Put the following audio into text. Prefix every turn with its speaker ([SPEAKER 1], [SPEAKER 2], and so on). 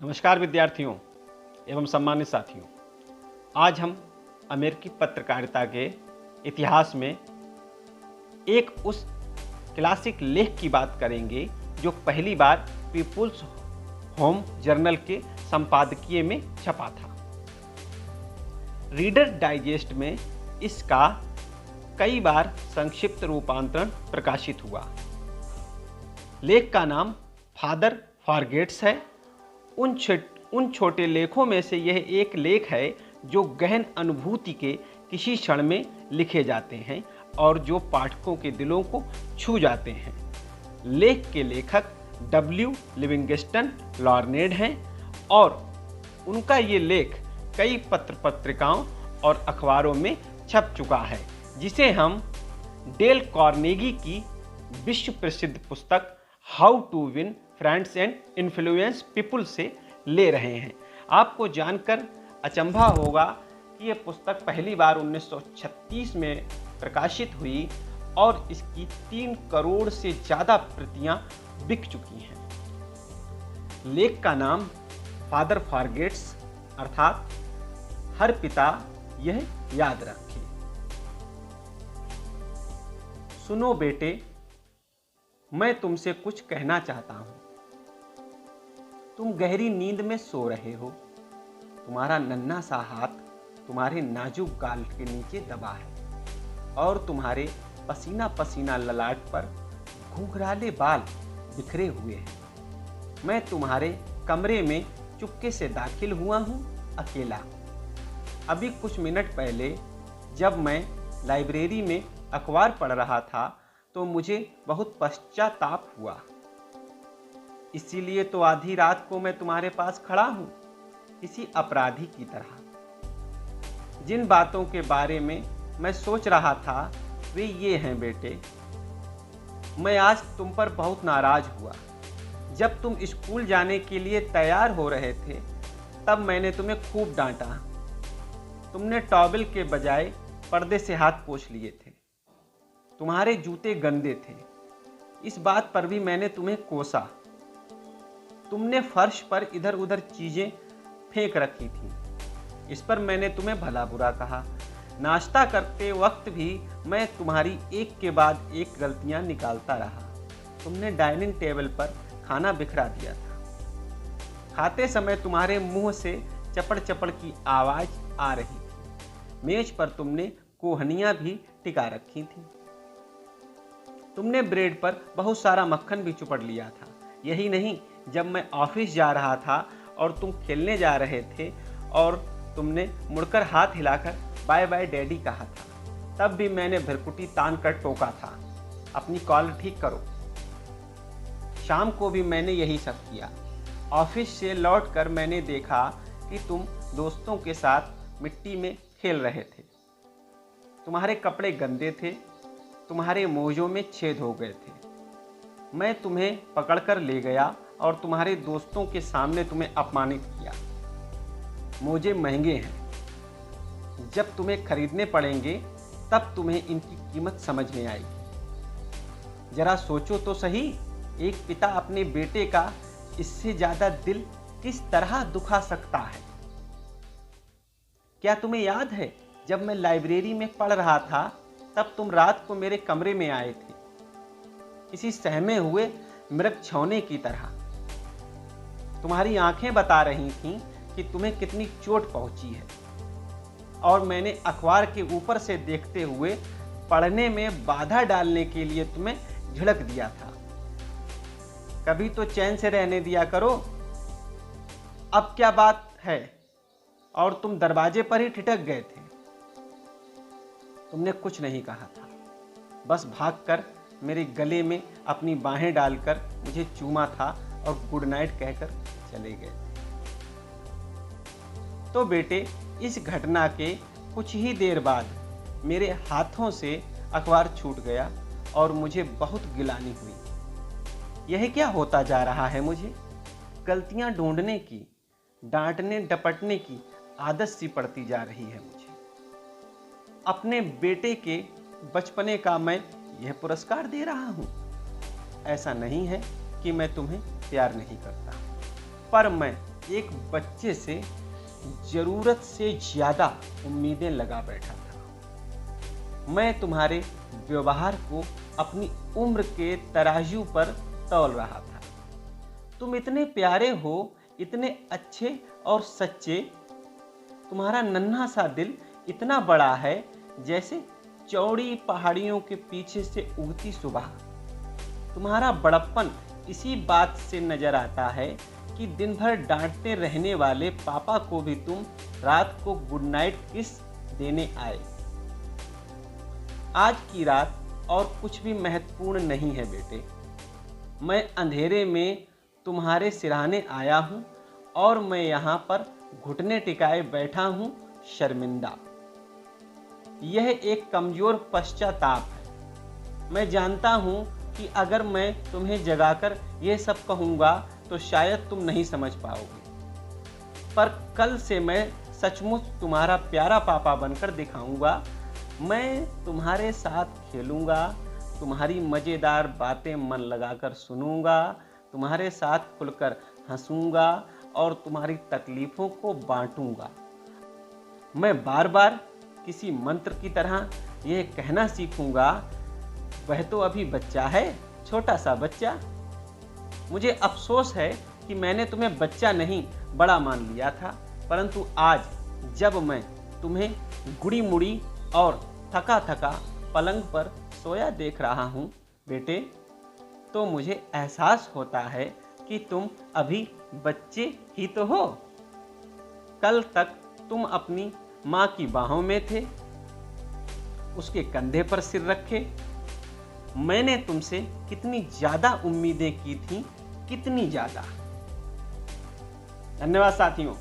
[SPEAKER 1] नमस्कार विद्यार्थियों एवं सम्मानित साथियों। आज हम अमेरिकी पत्रकारिता के इतिहास में एक उस क्लासिक लेख की बात करेंगे जो पहली बार पीपुल्स होम जर्नल के संपादकीय में छपा था। रीडर डाइजेस्ट में इसका कई बार संक्षिप्त रूपांतरण प्रकाशित हुआ। लेख का नाम फादर फॉरगेट्स है। उन छोटे लेखों में से यह एक लेख है जो गहन अनुभूति के किसी क्षण में लिखे जाते हैं और जो पाठकों के दिलों को छू जाते हैं। लेख के लेखक डब्ल्यू लिविंगस्टन लॉर्नेड हैं और उनका ये लेख कई पत्रिकाओं और अखबारों में छप चुका है, जिसे हम डेल कार्नेगी की विश्व प्रसिद्ध पुस्तक how to win friends and influence people से ले रहे हैं। आपको जानकर अचंभा होगा कि यह पुस्तक पहली बार 1936 में प्रकाशित हुई और इसकी 3 करोड़ से ज़्यादा प्रतियां बिक चुकी हैं। लेख का नाम फादर फॉरगेट्स अर्थात हर पिता यह याद रखे। सुनो बेटे, मैं तुमसे कुछ कहना चाहता हूं। तुम गहरी नींद में सो रहे हो। तुम्हारा नन्हा सा हाथ तुम्हारे नाजुक गाल के नीचे दबा है और तुम्हारे पसीना पसीना ललाट पर घुंघराले बाल बिखरे हुए हैं। मैं तुम्हारे कमरे में चुपके से दाखिल हुआ हूं, अकेला। अभी कुछ मिनट पहले जब मैं लाइब्रेरी में अखबार पढ़ रहा था तो मुझे बहुत पश्चाताप हुआ। इसीलिए तो आधी रात को मैं तुम्हारे पास खड़ा हूं, किसी अपराधी की तरह। जिन बातों के बारे में मैं सोच रहा था वे ये हैं बेटे। मैं आज तुम पर बहुत नाराज हुआ। जब तुम स्कूल जाने के लिए तैयार हो रहे थे तब मैंने तुम्हें खूब डांटा। तुमने टॉवेल के बजाय पर्दे से हाथ पोंछ लिए थे। तुम्हारे जूते गंदे थे। इस बात पर भी मैंने तुम्हें कोसा। तुमने फर्श पर इधर उधर चीजें फेंक रखी थी। इस पर मैंने तुम्हें भला बुरा कहा। नाश्ता करते वक्त भी मैं तुम्हारी एक के बाद एक गलतियां निकालता रहा। तुमने डाइनिंग टेबल पर खाना बिखरा दिया था। खाते समय तुम्हारे मुंह से चपड़ चपड़ की आवाज आ रही थी। मेज पर तुमने कोहनियां भी टिका रखी थी। तुमने ब्रेड पर बहुत सारा मक्खन भी चुपड़ लिया था। यही नहीं, जब मैं ऑफिस जा रहा था और तुम खेलने जा रहे थे और तुमने मुड़कर हाथ हिलाकर बाय बाय डैडी कहा था, तब भी मैंने भरकुटी तान कर टोका था, अपनी कॉलर ठीक करो। शाम को भी मैंने यही सब किया। ऑफिस से लौटकर मैंने देखा कि तुम दोस्तों के साथ मिट्टी में खेल रहे थे। तुम्हारे कपड़े गंदे थे। तुम्हारे मोजों में छेद हो गए थे। मैं तुम्हें पकड़कर ले गया और तुम्हारे दोस्तों के सामने तुम्हें अपमानित किया। मोजे महंगे हैं। जब तुम्हें खरीदने पड़ेंगे तब तुम्हें इनकी कीमत समझ में आएगी। जरा सोचो तो सही, एक पिता अपने बेटे का इससे ज्यादा दिल किस तरह दुखा सकता है। क्या तुम्हें याद है, जब मैं लाइब्रेरी में पढ़ रहा था तब तुम रात को मेरे कमरे में आए थे, किसी सहमे हुए मृग छौने की तरह। तुम्हारी आंखें बता रही थीं कि तुम्हें कितनी चोट पहुंची है और मैंने अखबार के ऊपर से देखते हुए पढ़ने में बाधा डालने के लिए तुम्हें झिड़क दिया था। कभी तो चैन से रहने दिया करो। अब क्या बात है? और तुम दरवाजे पर ही ठिठक गए थे। तुमने कुछ नहीं कहा था, बस भागकर मेरे गले में अपनी बाहें डालकर मुझे चूमा था और गुड नाइट कहकर चले गए। तो बेटे, इस घटना के कुछ ही देर बाद मेरे हाथों से अखबार छूट गया और मुझे बहुत गिलानी हुई। यह क्या होता जा रहा है मुझे? गलतियां ढूंढने की, डांटने डपटने की आदत सी पड़ती जा रही है मुझे। अपने बेटे के बचपने का मैं यह पुरस्कार दे रहा हूं। ऐसा नहीं है कि मैं तुम्हें प्यार नहीं करता, पर मैं एक बच्चे से जरूरत से ज्यादा उम्मीदें लगा बैठा था। मैं तुम्हारे व्यवहार को अपनी उम्र के तराजू पर तौल रहा था। तुम इतने प्यारे हो, इतने अच्छे और सच्चे। तुम्हारा नन्हा सा दिल इतना बड़ा है जैसे चौड़ी पहाड़ियों के पीछे से उगती सुबह। तुम्हारा बड़प्पन इसी बात से नजर आता है कि दिन भर डांटते रहने वाले पापा को भी तुम रात को गुड नाइट किस देने आए। आज की रात और कुछ भी महत्वपूर्ण नहीं है बेटे। मैं अंधेरे में तुम्हारे सिरहाने आया हूं और मैं यहां पर घुटने टिकाए बैठा हूं, शर्मिंदा। यह एक कमजोर पश्चाताप है। मैं जानता हूं कि अगर मैं तुम्हें जगाकर यह सब कहूंगा तो शायद तुम नहीं समझ पाओगे, पर कल से मैं सचमुच तुम्हारा प्यारा पापा बनकर दिखाऊंगा। मैं तुम्हारे साथ खेलूंगा, तुम्हारी मजेदार बातें मन लगाकर सुनूंगा, तुम्हारे साथ खुलकर हंसूंगा और तुम्हारी तकलीफों को बांटूंगा। मैं बार बार किसी मंत्र की तरह यह कहना सीखूंगा, वह तो अभी बच्चा है, छोटा सा बच्चा। मुझे अफसोस है कि मैंने तुम्हें बच्चा नहीं बड़ा मान लिया था, परंतु आज जब मैं तुम्हें गुड़ी मुड़ी और थका थका पलंग पर सोया देख रहा हूँ बेटे, तो मुझे एहसास होता है कि तुम अभी बच्चे ही तो हो। कल तक तुम अपनी माँ की बाहों में थे, उसके कंधे पर सिर रखे। मैंने तुमसे कितनी ज्यादा उम्मीदें की थी, कितनी ज्यादा। धन्यवाद साथियों।